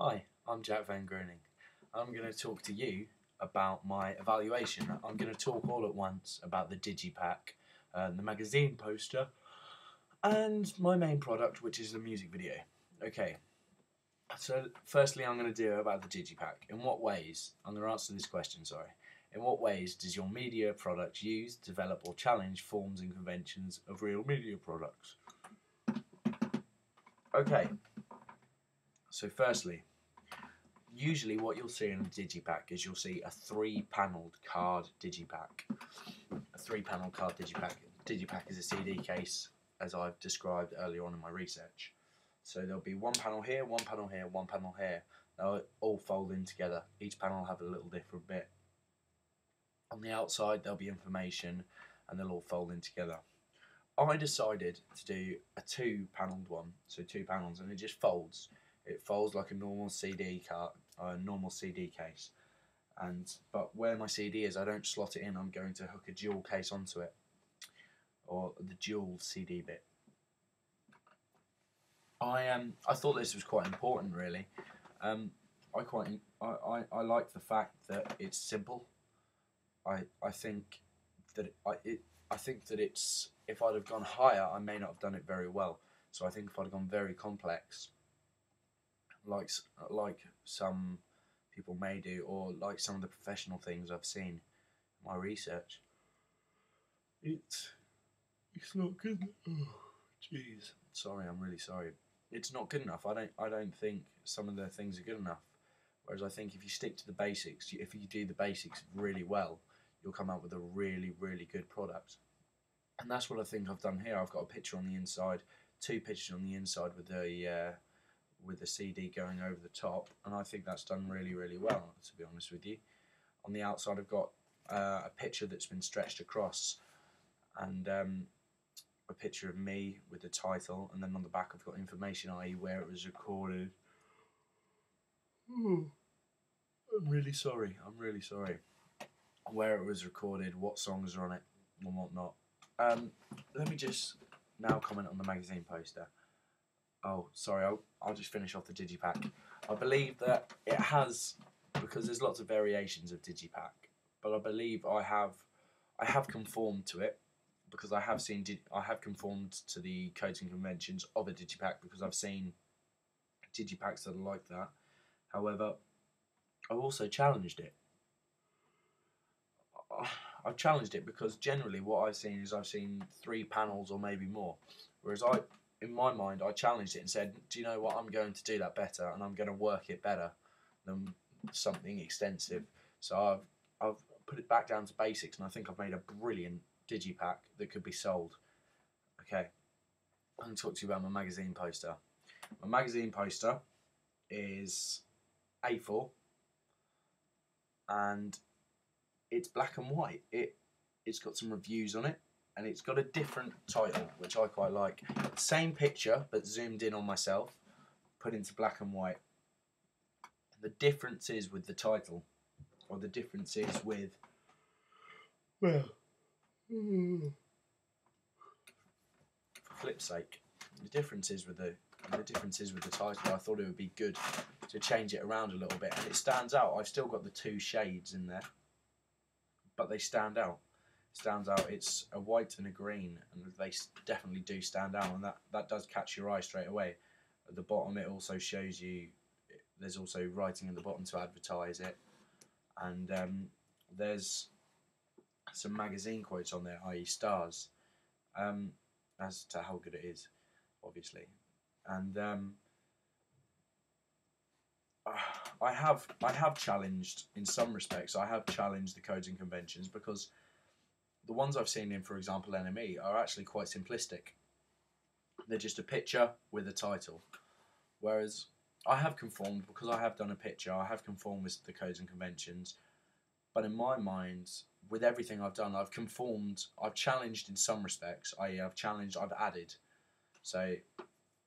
Hi, I'm Jack Van Groening. I'm going to talk to you about my evaluation. I'm going to talk all at once about the Digipack, the magazine poster, and my main product, which is the music video. Okay, so firstly, I'm going to do about the Digipack. In what ways, I'm going to answer this question, sorry. In what ways does your media product use, develop, or challenge forms and conventions of real media products? Okay, so firstly, usually what you'll see in a digipack is you'll see a three-panelled card digipack. A three-panel card digipack. Digipack is a CD case, as I've described earlier on in my research. So there'll be one panel here, one panel here, one panel here. They'll all fold in together. Each panel will have a little different bit. On the outside there'll be information and they'll all fold in together. I decided to do a two-panelled one, so two panels, and it just folds. It folds like a normal CD card, a normal CD case. But where my CD is, I don't slot it in. I'm going to hook a dual case onto it, or the dual CD bit. I thought this was quite important, really. I like the fact that it's simple. I think that it's, if I'd have gone higher, I may not have done it very well. So I think if I'd have gone very complex, like some people may do, or like some of the professional things I've seen in my research, it's not good. Oh, jeez. Sorry, I'm really sorry. It's not good enough. I don't think some of the things are good enough. Whereas I think if you stick to the basics, if you do the basics really well, you'll come out with a really, really good product. And that's what I think I've done here. I've got a picture on the inside, two pictures on the inside with the CD going over the top, and I think that's done really, really well, to be honest with you. On the outside I've got a picture that's been stretched across, and a picture of me with the title, and then on the back I've got information, i.e. where it was recorded. I'm really sorry, where it was recorded, what songs are on it, and whatnot. Let me just now comment on the magazine poster. Oh, sorry, I'll just finish off the Digipack. I believe that it has, because there's lots of variations of Digipack, but I believe I have conformed to it, because I have conformed to the codes and conventions of a Digipack, because I've seen Digipacks that are like that. However, I've also challenged it. I've challenged it because generally what I've seen three panels or maybe more, whereas in my mind, I challenged it and said, do you know what, I'm going to do that better, and I'm going to work it better than something extensive. So I've put it back down to basics, and I think I've made a brilliant digipack that could be sold. Okay, I'm going to talk to you about my magazine poster. My magazine poster is A4, and it's black and white. It's got some reviews on it, and it's got a different title, which I quite like. Same picture, but zoomed in on myself, put into black and white. The difference is with the title, or the difference is with, well, for flip's sake, the difference is with the title. I thought it would be good to change it around a little bit, and it stands out. I've still got the two shades in there, but they stand out. It's a white and a green, and they definitely do stand out, and that does catch your eye straight away. At the bottom it also shows you, there's also writing at the bottom to advertise it, and there's some magazine quotes on there, i.e. stars, as to how good it is, obviously. And I have challenged, in some respects, I have challenged the codes and conventions, because the ones I've seen in, for example, NME, are actually quite simplistic. They're just a picture with a title. Whereas I have conformed, because I have done a picture, I have conformed with the codes and conventions. But in my mind, with everything I've done, I've conformed, I've challenged in some respects, i.e. I've challenged, I've added. So,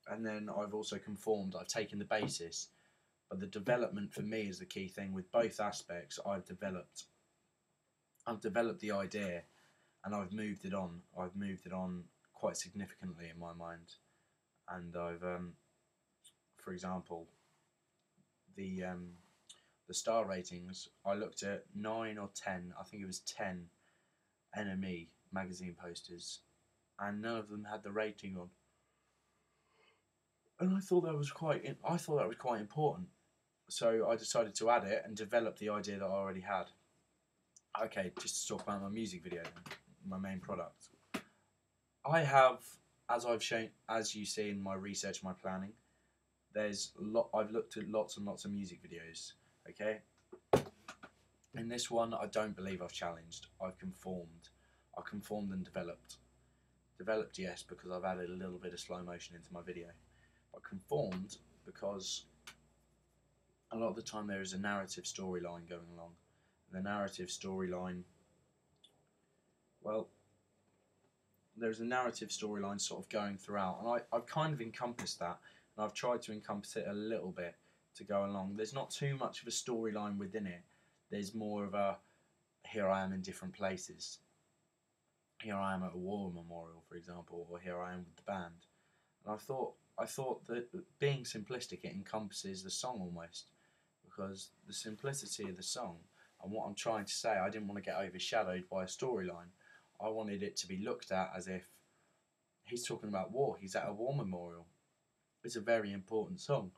and then I've also conformed, I've taken the basis. But the development for me is the key thing. With both aspects, I've developed the idea, and I've moved it on. I've moved it on quite significantly in my mind. And I've, for example, the star ratings, I looked at 9 or 10. I think it was 10 NME magazine posters, and none of them had the rating on. And I thought that was quite important. So I decided to add it and develop the idea that I already had. Okay, just to talk about my music video then, my main product. I have, as you see in my research, my planning. I've looked at lots and lots of music videos. Okay. In this one, I don't believe I've challenged. I've conformed. I conformed and developed. Developed, yes, because I've added a little bit of slow motion into my video. But conformed because a lot of the time there is a narrative storyline going along. And the narrative storyline, well, there's a narrative storyline sort of going throughout, and I've kind of encompassed that, and I've tried to encompass it a little bit to go along. There's not too much of a storyline within it. There's more of a, here I am in different places. Here I am at a war memorial, for example, or here I am with the band. And I thought that being simplistic, it encompasses the song almost, because the simplicity of the song and what I'm trying to say, I didn't want to get overshadowed by a storyline. I wanted it to be looked at as if he's talking about war. He's at a war memorial. It's a very important song.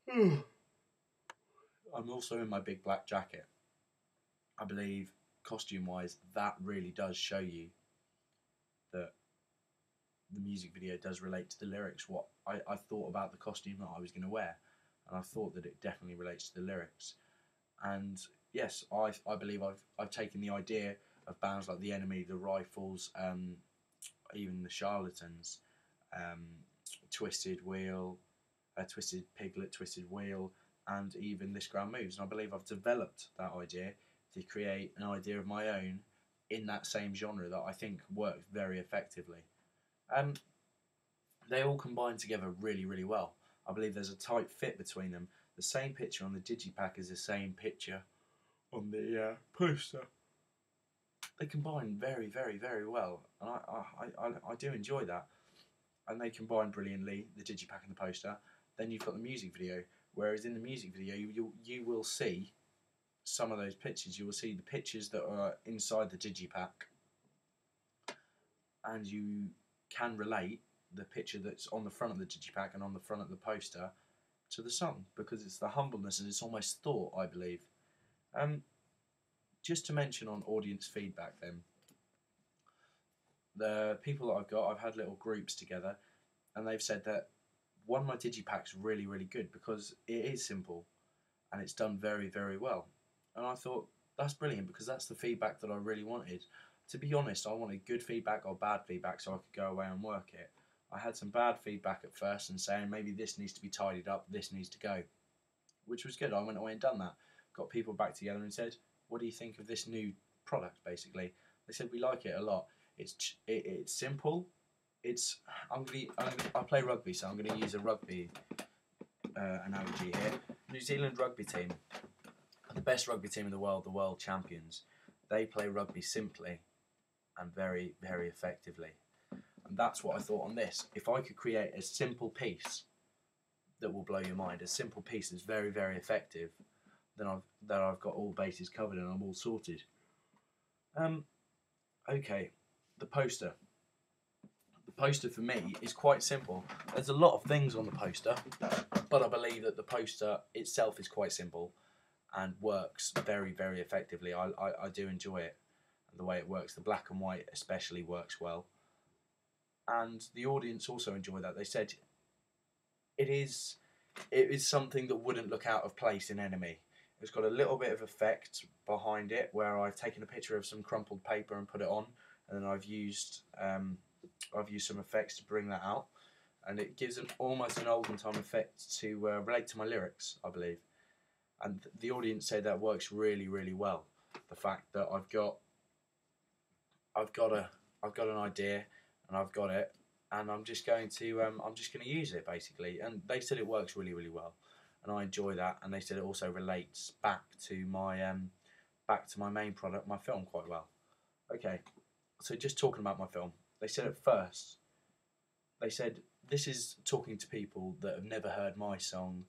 I'm also in my big black jacket. I believe, costume-wise, that really does show you that the music video does relate to the lyrics. What I thought about the costume that I was going to wear, and I thought that it definitely relates to the lyrics. And yes, I believe I've taken the idea of bands like The Enemy, The Rifles, even The Charlatans, Twisted Piglet, Twisted Wheel, and even This Ground Moves. And I believe I've developed that idea to create an idea of my own in that same genre that I think works very effectively. They all combine together really, really well. I believe there's a tight fit between them. The same picture on the digipack is the same picture on the poster. They combine very, very, very well, and I do enjoy that. And they combine brilliantly, the digipack and the poster. Then you've got the music video, whereas in the music video you will see some of those pictures. You will see the pictures that are inside the digipack, and you can relate the picture that's on the front of the digipack and on the front of the poster to the song, because it's the humbleness and it's almost thought, I believe. Just to mention on audience feedback then, the people that I've had little groups together, and they've said that one of my digipack's really, really good because it is simple and it's done very, very well. And I thought, that's brilliant, because that's the feedback that I really wanted. To be honest, I wanted good feedback or bad feedback so I could go away and work it. I had some bad feedback at first and saying maybe this needs to be tidied up, this needs to go, which was good. I went away and done that. Got people back together and said, what do you think of this new product, basically? They said, we like it a lot. It's simple. I play rugby, so I'm going to use a rugby analogy here. New Zealand rugby team, the best rugby team in the world champions. They play rugby simply and very, very effectively. And that's what I thought on this. If I could create a simple piece that will blow your mind, a simple piece that's very, very effective, then I've got all bases covered and I'm all sorted. Okay, the poster. The poster for me is quite simple. There's a lot of things on the poster, but I believe that the poster itself is quite simple and works very, very effectively. I do enjoy it, and the way it works. The black and white especially works well. And the audience also enjoy that. They said it is something that wouldn't look out of place in Enemy. It's got a little bit of effect behind it, where I've taken a picture of some crumpled paper and put it on, and then I've used some effects to bring that out, and it gives almost an olden time effect to relate to my lyrics, I believe. And the audience say that works really, really well. The fact that I've got an idea and I've got it, and I'm just going to use it basically. And they said it works really, really well, and I enjoy that. And they said it also relates back to my main product, my film, quite well. Okay, so just talking about my film, they said at first, they said this is talking to people that have never heard my song,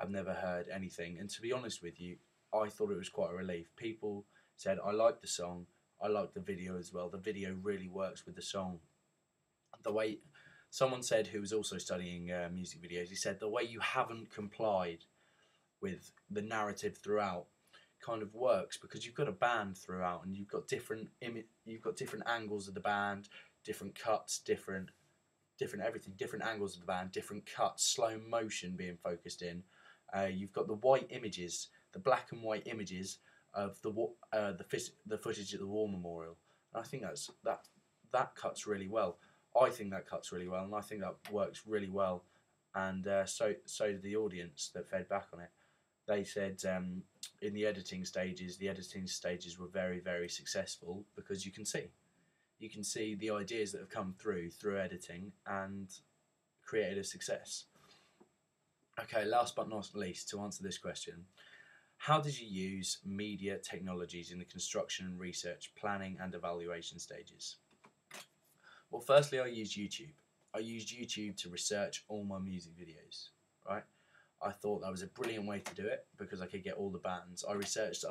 have never heard anything. And to be honest with you, I thought it was quite a relief. People said, I like the song, I like the video as well. The video really works with the song. The way someone said who was also studying music videos, he said the way you haven't complied with the narrative throughout kind of works, because you've got a band throughout and you've got different angles of the band, different cuts, different everything, different angles of the band, different cuts, slow motion being focused in. You've got the white images, the black and white images of the footage at the War Memorial. And I think that cuts really well. I think that cuts really well, and I think that works really well. And so did the audience that fed back on it. They said in the editing stages were very, very successful, because you can see the ideas that have come through editing and created a success. Okay, last but not least, to answer this question, how did you use media technologies in the construction and research, planning and evaluation stages? Well, firstly, I used YouTube. I used YouTube to research all my music videos, right? I thought that was a brilliant way to do it, because I could get all the bands. I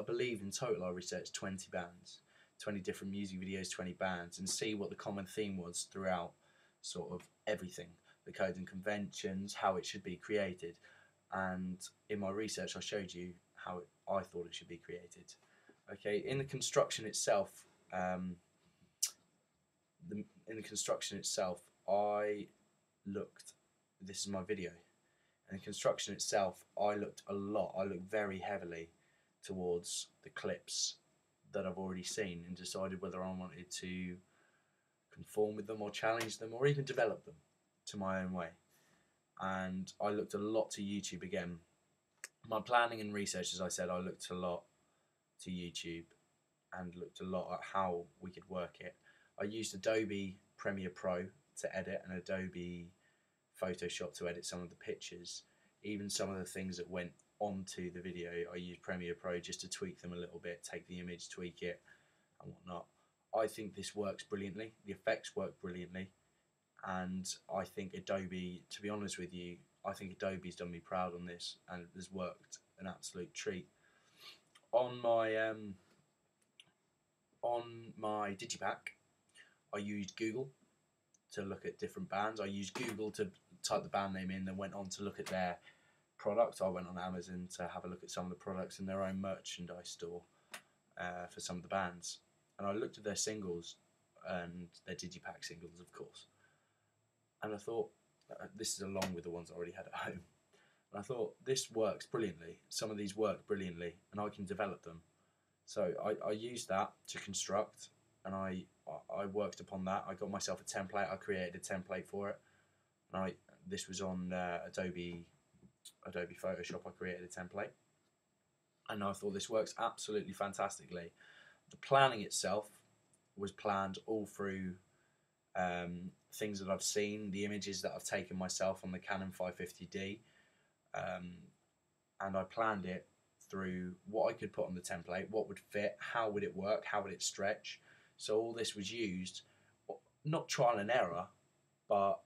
believe in total I researched 20 bands, 20 different music videos, 20 bands, and see what the common theme was throughout sort of everything, the codes and conventions, how it should be created. And in my research I showed you how I thought it should be created. Okay, in the construction itself, I looked, this is my video, in the construction itself I looked very heavily towards the clips that I've already seen, and decided whether I wanted to conform with them or challenge them or even develop them to my own way. And I looked a lot to YouTube again. My planning and research, as I said, I looked a lot to YouTube and looked a lot at how we could work it. I used Adobe Premiere Pro to edit and Adobe Photoshop to edit some of the pictures. Even some of the things that went onto the video, I used Premiere Pro just to tweak them a little bit, take the image, tweak it and whatnot. I think this works brilliantly. The effects work brilliantly. And I think Adobe, to be honest with you, I think Adobe's done me proud on this, and it has worked an absolute treat. On my Digipack, I used Google to look at different bands. I used Google to type the band name in, and went on to look at their products. I went on Amazon to have a look at some of the products in their own merchandise store for some of the bands. And I looked at their singles and their Digipack singles, of course. And I thought, this is along with the ones I already had at home. And I thought, this works brilliantly. Some of these work brilliantly, and I can develop them. So I used that to construct, and I worked upon that. I got myself a template. I created a template for it. And this was on Adobe Photoshop. I created a template. And I thought this works absolutely fantastically. The planning itself was planned all through things that I've seen, the images that I've taken myself on the Canon 550D, and I planned it through what I could put on the template, what would fit, how would it work, how would it stretch. So all this was used, not trial and error, but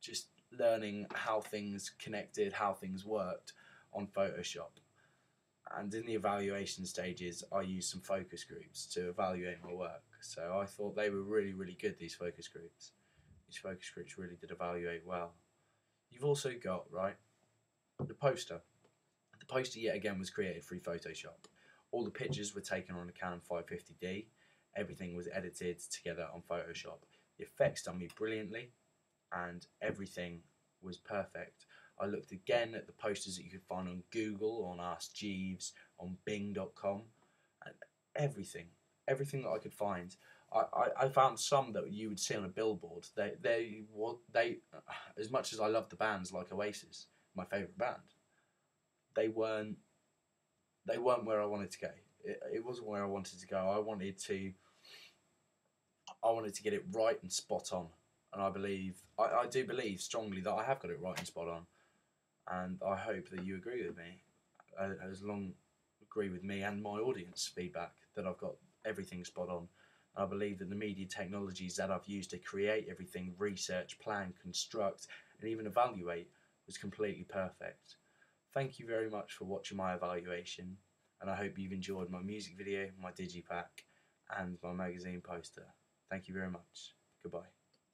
just learning how things connected, how things worked on Photoshop. And in the evaluation stages, I used some focus groups to evaluate my work. So I thought they were really, really good, these focus groups. These focus groups really did evaluate well. You've also got, right, the poster. The poster, yet again, was created through Photoshop. All the pictures were taken on a Canon 550D. Everything was edited together on Photoshop. The effects done me brilliantly, and everything was perfect. I looked again at the posters that you could find on Google, on Ask Jeeves, on Bing.com, and everything that I could find. I found some that you would see on a billboard. They as much as I love the bands like Oasis, my favourite band, they weren't where I wanted to go. It wasn't where I wanted to go. I wanted to get it right and spot on. And I do believe strongly that I have got it right and spot on. And I hope that you agree with me, agree with me and my audience feedback, that I've got everything spot on. And I believe that the media technologies that I've used to create everything, research, plan, construct, and even evaluate, was completely perfect. thank you very much for watching my evaluation, and I hope you've enjoyed my music video, my digipack, and my magazine poster. Thank you very much. Goodbye.